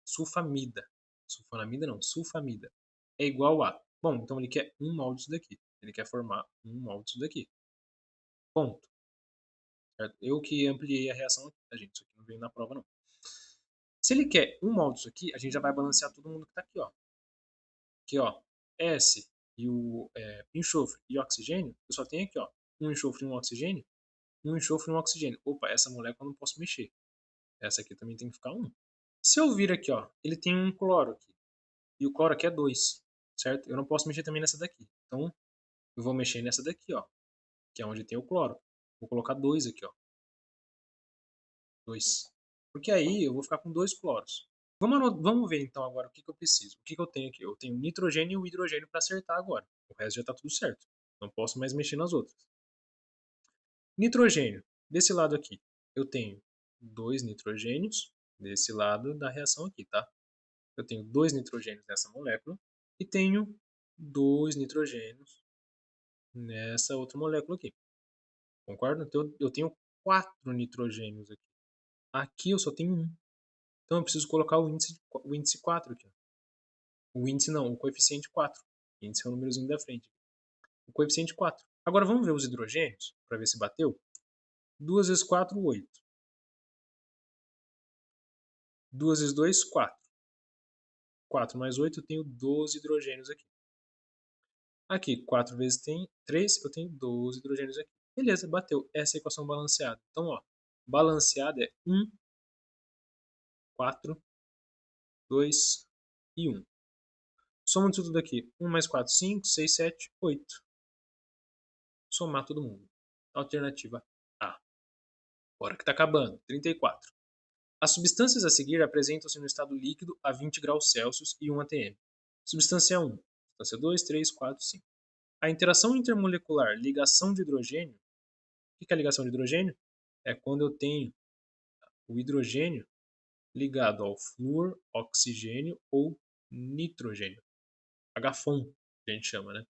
é igual a... Bom, então ele quer 1 mol disso daqui. Ele quer formar 1 mol disso daqui. Ponto. Certo? Eu que ampliei a reação aqui, tá, gente? Isso aqui não veio na prova, não. Se ele quer 1 mol disso aqui, a gente já vai balancear todo mundo que está aqui, ó. Aqui, ó, S e o enxofre e oxigênio, eu só tenho aqui, ó, um enxofre e um oxigênio, um enxofre e um oxigênio. Opa, essa molécula eu não posso mexer. Essa aqui também tem que ficar 1. Se eu vir aqui, ó, ele tem um cloro aqui, e o cloro aqui é 2, certo? Eu não posso mexer também nessa daqui. Então, eu vou mexer nessa daqui, ó, que é onde tem o cloro. Vou colocar 2 aqui, ó. 2. Porque aí eu vou ficar com 2 cloros. Vamos ver então agora o que eu preciso. O que eu tenho aqui? Eu tenho nitrogênio e o hidrogênio para acertar agora. O resto já está tudo certo. Não posso mais mexer nas outras. Nitrogênio. Desse lado aqui, eu tenho 2 nitrogênios. Desse lado da reação aqui, tá? Eu tenho 2 nitrogênios nessa molécula e tenho 2 nitrogênios nessa outra molécula aqui. Concorda? Então eu tenho 4 nitrogênios aqui. Aqui eu só tenho 1. Então eu preciso colocar o índice 4 aqui. O índice não, o coeficiente 4. O índice é o númerozinho da frente. O coeficiente 4. Agora vamos ver os hidrogênios, para ver se bateu. 2 vezes 4, 8. 2 vezes 2, 4. 4 mais 8, eu tenho 12 hidrogênios aqui. Aqui, 4 vezes 3, eu tenho 12 hidrogênios aqui. Beleza, bateu. Essa é a equação balanceada. Então, ó, balanceada é 1, 4, 2 e 1. Soma tudo daqui. 1 mais 4, 5, 6, 7, 8. Somar todo mundo. Alternativa A. Bora que está acabando. 34. As substâncias a seguir apresentam-se no estado líquido a 20 graus Celsius e 1 atm. Substância 1, substância 2, 3, 4, 5. A interação intermolecular ligação de hidrogênio. O que é a ligação de hidrogênio? É quando eu tenho o hidrogênio ligado ao flúor, oxigênio ou nitrogênio. HFON, que a gente chama, né?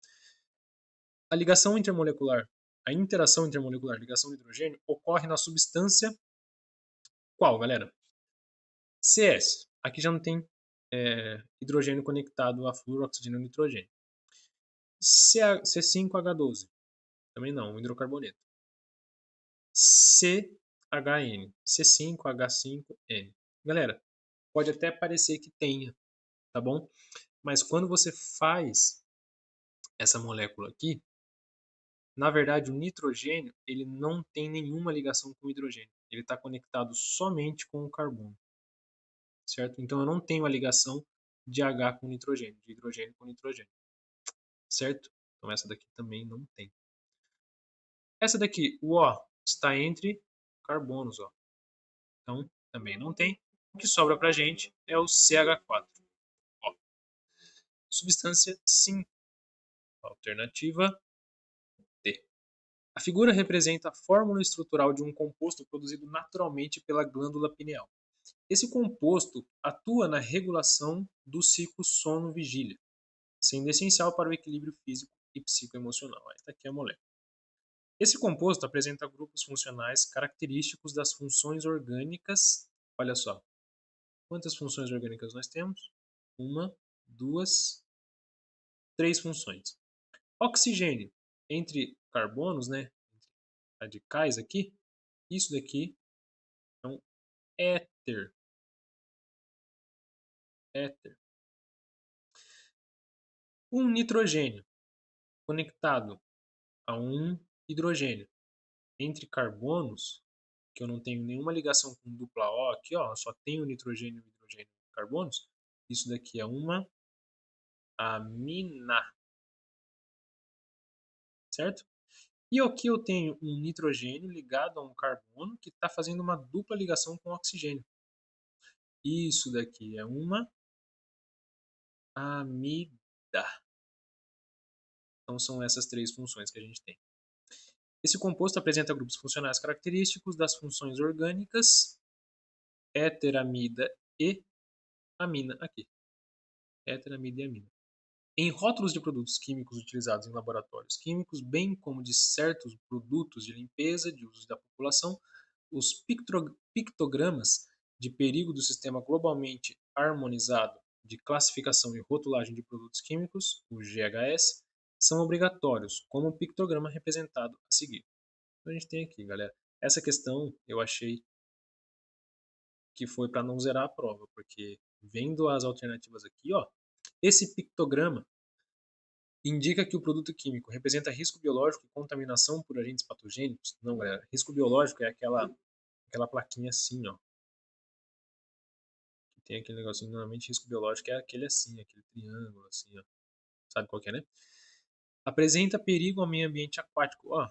A ligação intermolecular, a interação intermolecular, ligação de hidrogênio, ocorre na substância qual, galera? CS. Aqui já não tem hidrogênio conectado a flúor, oxigênio e nitrogênio. C5H12. Também não, um hidrocarboneto. CHN. C5H5N. Galera, pode até parecer que tenha, tá bom? Mas quando você faz essa molécula aqui, na verdade o nitrogênio ele não tem nenhuma ligação com o hidrogênio. Ele está conectado somente com o carbono, certo? Então eu não tenho a ligação de H com nitrogênio, de hidrogênio com nitrogênio, certo? Então essa daqui também não tem. Essa daqui, o O, está entre carbonos, ó. Então também não tem. O que sobra para a gente é o CH4. Ó. Substância 5. Alternativa D. A figura representa a fórmula estrutural de um composto produzido naturalmente pela glândula pineal. Esse composto atua na regulação do ciclo sono-vigília, sendo essencial para o equilíbrio físico e psicoemocional. Esta aqui é a molécula. Esse composto apresenta grupos funcionais característicos das funções orgânicas. Olha só, quantas funções orgânicas nós temos? 1, 2, 3 funções. Oxigênio entre carbonos, né? Radicais aqui. Isso daqui é um éter. éter. Um nitrogênio conectado a um hidrogênio entre carbonos, que eu não tenho nenhuma ligação com dupla O aqui, ó, só tenho nitrogênio, hidrogênio e carbonos. Isso daqui é uma amina, certo? E aqui eu tenho um nitrogênio ligado a um carbono que está fazendo uma dupla ligação com oxigênio. Isso daqui é uma amida. Então são essas três funções que a gente tem. Esse composto apresenta grupos funcionais característicos das funções orgânicas heteramida e amina aqui. Heteramida e amina. Em rótulos de produtos químicos utilizados em laboratórios químicos, bem como de certos produtos de limpeza de uso da população, os pictogramas de perigo do Sistema Globalmente Harmonizado de Classificação e Rotulagem de Produtos Químicos, o GHS, são obrigatórios, como o pictograma representado a seguir. Então a gente tem aqui, galera. Essa questão eu achei que foi para não zerar a prova, porque vendo as alternativas aqui, ó, esse pictograma indica que o produto químico representa risco biológico e contaminação por agentes patogênicos? Não, galera. Risco biológico é aquela plaquinha assim, ó. Que tem aquele negocinho. Normalmente, risco biológico é aquele assim, aquele triângulo assim, ó. Sabe qual que é, né? Apresenta perigo ao meio ambiente aquático. Ó,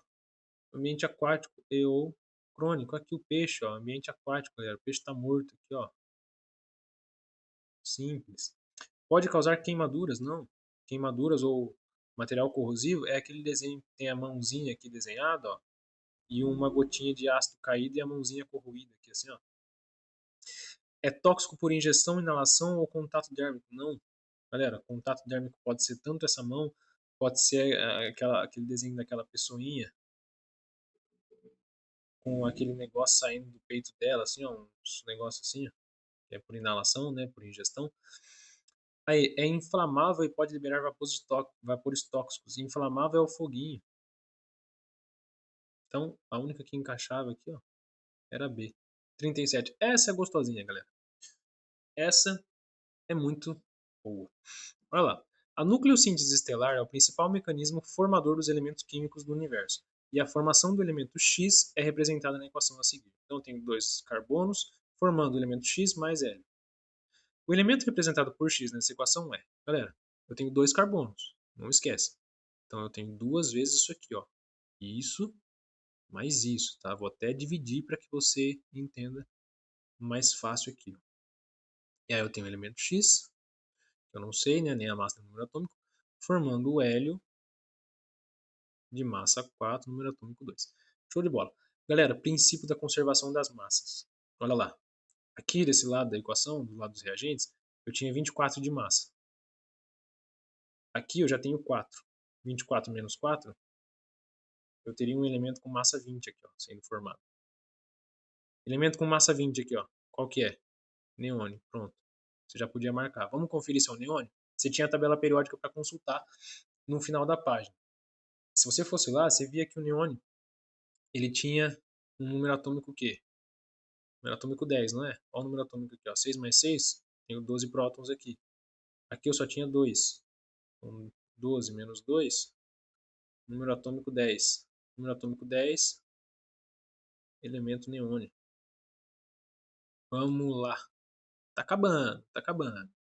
ambiente aquático ou crônico. Aqui o peixe, ó. Ambiente aquático, galera. O peixe está morto aqui, ó. Simples. Pode causar queimaduras? Não. Queimaduras ou material corrosivo é aquele desenho que tem a mãozinha aqui desenhada, ó, e uma gotinha de ácido caído e a mãozinha corroída aqui, assim, ó. É tóxico por ingestão, inalação ou contato dérmico? Não. Galera, contato dérmico pode ser tanto essa mão, pode ser aquele desenho daquela pessoinha com aquele negócio saindo do peito dela, assim, ó, uns negócios assim, ó. É por inalação, né, por ingestão. Aí, é inflamável e pode liberar vapores tóxicos. Inflamável é o foguinho. Então, a única que encaixava aqui, ó, era B. 37. Essa é gostosinha, galera. Essa é muito boa. Olha lá. A nucleossíntese estelar é o principal mecanismo formador dos elementos químicos do universo. E a formação do elemento X é representada na equação a seguir. Então, eu tenho dois carbonos formando o elemento X mais L. O elemento representado por X nessa equação é, galera, eu tenho dois carbonos, não esquece. Então eu tenho duas vezes isso aqui, ó. Isso mais isso, tá? Vou até dividir para que você entenda mais fácil aqui. E aí eu tenho o elemento X, que eu não sei, né, nem a massa nem o número atômico, formando o hélio de massa 4, número atômico 2. Show de bola. Galera, princípio da conservação das massas. Olha lá. Aqui desse lado da equação, do lado dos reagentes, eu tinha 24 de massa. Aqui eu já tenho 4. 24 menos 4, eu teria um elemento com massa 20 aqui, ó, sendo formado. Elemento com massa 20 aqui, ó. Qual que é? Neônio. Pronto. Você já podia marcar. Vamos conferir se é o neônio? Você tinha a tabela periódica para consultar no final da página. Se você fosse lá, você via que o neônio ele tinha um número atômico o quê? Número atômico 10, não é? Olha o número atômico aqui, ó. 6 mais 6, tenho 12 prótons aqui. Aqui eu só tinha 2. Então, 12 menos 2, número atômico 10. Número atômico 10, elemento neônio. Vamos lá. Tá acabando, tá acabando.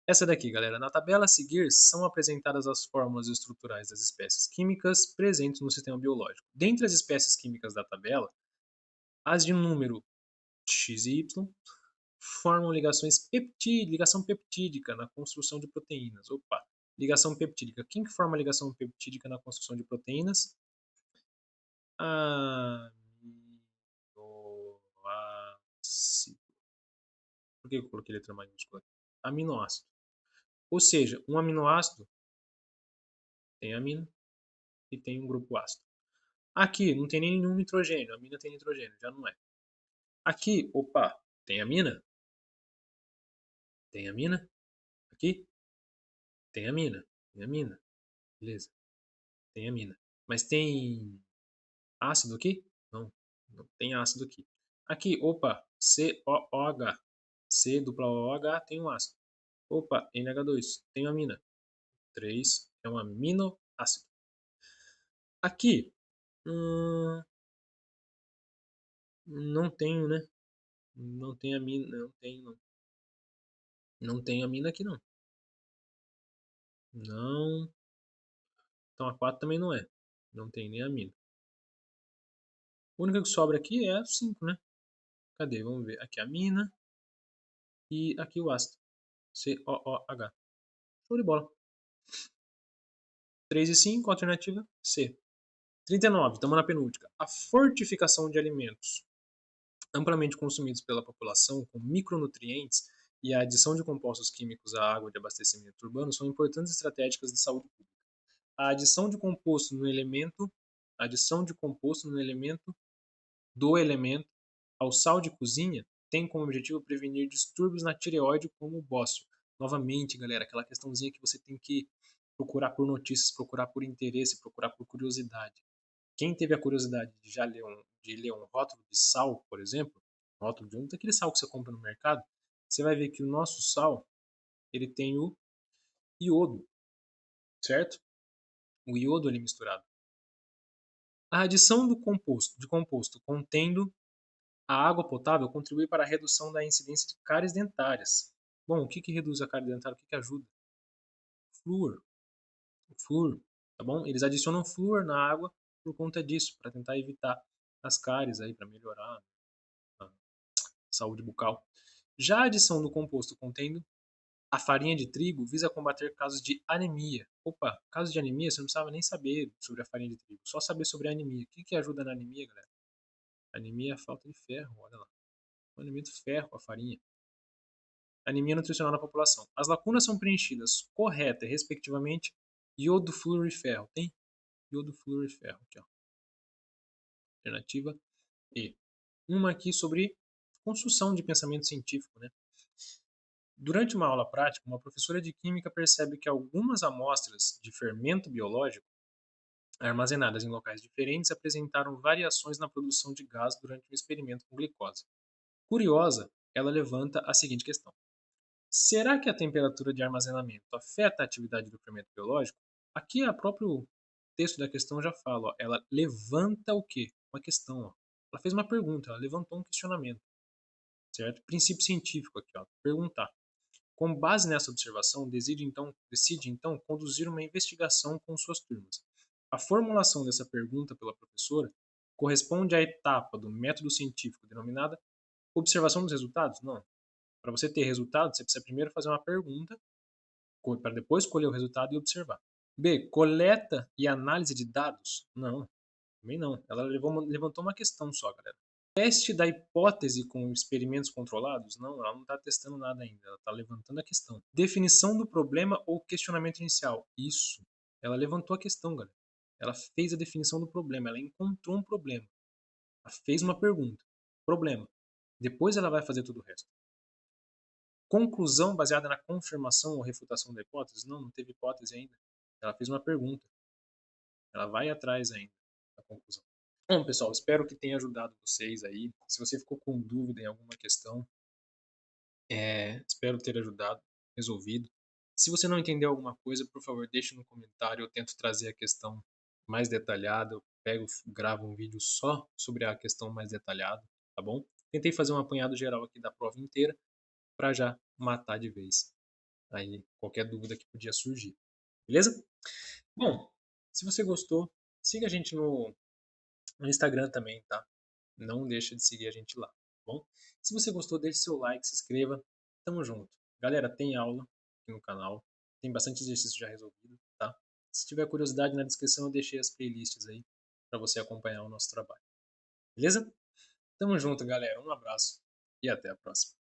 Essa daqui, galera. Na tabela a seguir são apresentadas as fórmulas estruturais das espécies químicas presentes no sistema biológico. Dentre as espécies químicas da tabela, as de um número x e y formam ligação peptídica na construção de proteínas. Opa, ligação peptídica. Quem que forma a ligação peptídica na construção de proteínas? Aminoácido. Por que eu coloquei letra maiúscula? Aminoácido. Ou seja, um aminoácido tem amino e tem um grupo ácido. Aqui não tem nenhum nitrogênio, a amina tem nitrogênio, já não é. Aqui, opa, tem amina? Tem amina? Aqui? Tem amina. Tem amina. Beleza. Tem amina. Mas tem ácido aqui? Não. Não tem ácido aqui. Aqui, opa, COOH. C dupla OH tem um ácido. Opa, NH2, tem amina. 3 é um aminoácido. Aqui, não tenho, né? Não tem amina, não tem, não. Não tem amina aqui, não. Não. Então a 4 também não é. Não tem nem amina. A única que sobra aqui é a 5, né? Cadê? Vamos ver. Aqui a amina e aqui o ácido. COOH. Show de bola. 3 e 5, alternativa C. 39, estamos na penúltima. A fortificação de alimentos amplamente consumidos pela população com micronutrientes e a adição de compostos químicos à água de abastecimento urbano são importantes estratégicas de saúde pública. A adição de composto no elemento, a adição de composto no elemento do elemento ao sal de cozinha tem como objetivo prevenir distúrbios na tireoide como o bócio. Novamente, galera, aquela questãozinha que você tem que procurar por notícias, procurar por interesse, procurar por curiosidade. Quem teve a curiosidade de já ler um rótulo de sal, por exemplo, rótulo de um daquele sal que você compra no mercado, você vai ver que o nosso sal, ele tem o iodo, certo? O iodo ali misturado. A adição de composto contendo a água potável contribui para a redução da incidência de cáries dentárias. Bom, o que que reduz a cárie dentária? O que que ajuda? Flúor. O flúor, tá bom? Eles adicionam flúor na água por conta disso, para tentar evitar as cáries aí, para melhorar a saúde bucal. Já a adição do composto contendo a farinha de trigo visa combater casos de anemia. Opa, casos de anemia, você não precisava nem saber sobre a farinha de trigo, só saber sobre a anemia. O que que ajuda na anemia, galera? Anemia é a falta de ferro, olha lá. Um alimento ferro, a farinha. Anemia nutricional na população. As lacunas são preenchidas correta e respectivamente iodo, flúor e ferro. Tem iodo, flúor e ferro aqui, ó. Alternativa E. Uma aqui sobre construção de pensamento científico, né? Durante uma aula prática, uma professora de química percebe que algumas amostras de fermento biológico armazenadas em locais diferentes apresentaram variações na produção de gás durante um experimento com glicose. Curiosa, ela levanta a seguinte questão: será que a temperatura de armazenamento afeta a atividade do fermento biológico? Aqui o próprio texto da questão já fala, ó, ela levanta o quê? Uma questão. Ó. Ela fez uma pergunta, ela levantou um questionamento, certo? Princípio científico aqui, ó, perguntar. Com base nessa observação, decide então conduzir uma investigação com suas turmas. A formulação dessa pergunta pela professora corresponde à etapa do método científico denominada observação dos resultados? Não. Para você ter resultado, você precisa primeiro fazer uma pergunta, para depois escolher o resultado e observar. B. Coleta e análise de dados? Não, também não. Ela levantou uma questão só, galera. Teste da hipótese com experimentos controlados? Não, ela não está testando nada ainda, ela está levantando a questão. Definição do problema ou questionamento inicial? Isso. Ela levantou a questão, galera. Ela fez a definição do problema, ela encontrou um problema. Ela fez uma pergunta. Problema. Depois ela vai fazer tudo o resto. Conclusão baseada na confirmação ou refutação da hipótese? Não, não teve hipótese ainda. Ela fez uma pergunta. Ela vai atrás ainda da conclusão. Bom, pessoal, espero que tenha ajudado vocês aí. Se você ficou com dúvida em alguma questão, espero ter ajudado, resolvido. Se você não entendeu alguma coisa, por favor, deixe no comentário. Eu tento trazer a questão mais detalhada. Eu gravo um vídeo só sobre a questão mais detalhada, tá bom? Tentei fazer um apanhado geral aqui da prova inteira para já matar de vez aí qualquer dúvida que podia surgir. Beleza? Bom, se você gostou, siga a gente no Instagram também, tá? Não deixa de seguir a gente lá, tá bom? Se você gostou, deixe seu like, se inscreva. Tamo junto. Galera, tem aula aqui no canal. Tem bastante exercício já resolvido, tá? Se tiver curiosidade, na descrição eu deixei as playlists aí para você acompanhar o nosso trabalho. Beleza? Tamo junto, galera. Um abraço e até a próxima.